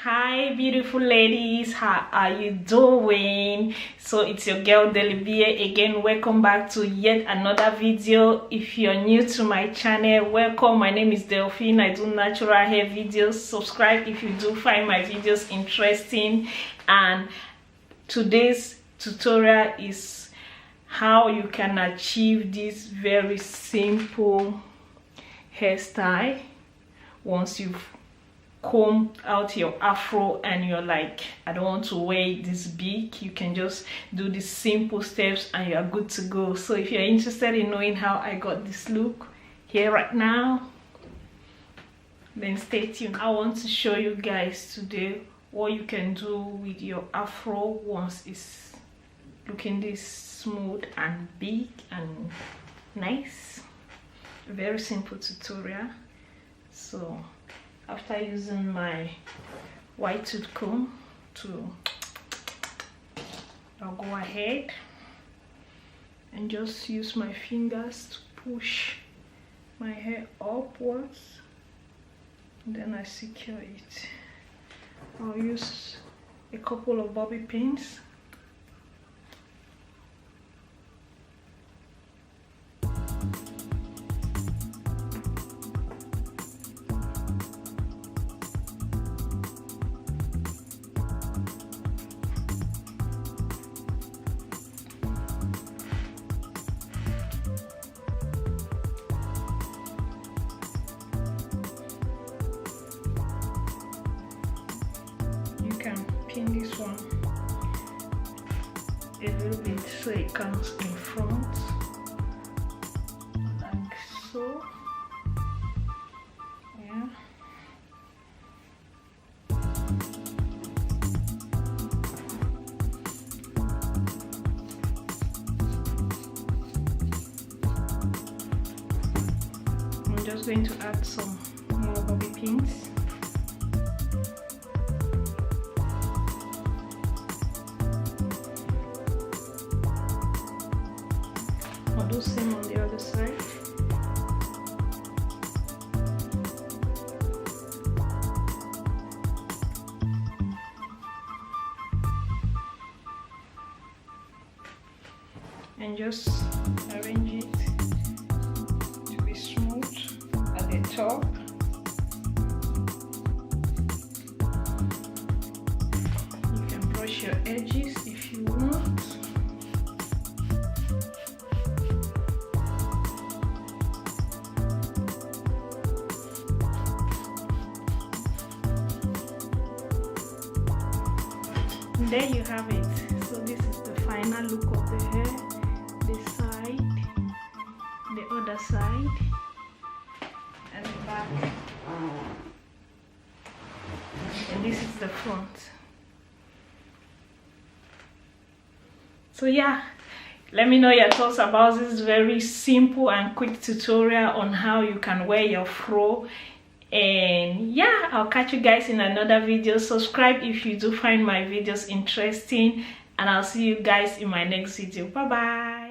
Hi beautiful ladies, how are you doing? So it's your girl Delibia again. Welcome back to yet another video. If you're new to my channel, welcome. My name is Delphine. I do natural hair videos. Subscribe if you do find my videos interesting. And today's tutorial is how you can achieve this very simple hairstyle once you've comb out your afro and you're like, I don't want to wear it this big. You can just do these simple steps and you're good to go. So if you're interested in knowing how I got this look here right now, then stay tuned. I want to show you guys today what you can do with your afro once it's looking this smooth and big and nice. A very simple tutorial. So after using my white tooth comb I'll go ahead and just use my fingers to push my hair upwards, and then I secure it. I'll use a couple of bobby pins. Pin this one a little bit so it comes in front, like so. Yeah. I'm just going to add some more bobby pins. I'll do same on the other side. And just arrange it to be smooth at the top. You can brush your edges if you want. There you have it. So this is the final look of the hair, this side, the other side, and the back, and this is the front. So yeah, let me know your thoughts about this very simple and quick tutorial on how you can wear your fro. And yeah, I'll catch you guys in another video. Subscribe if you do find my videos interesting, and I'll see you guys in my next video. Bye bye.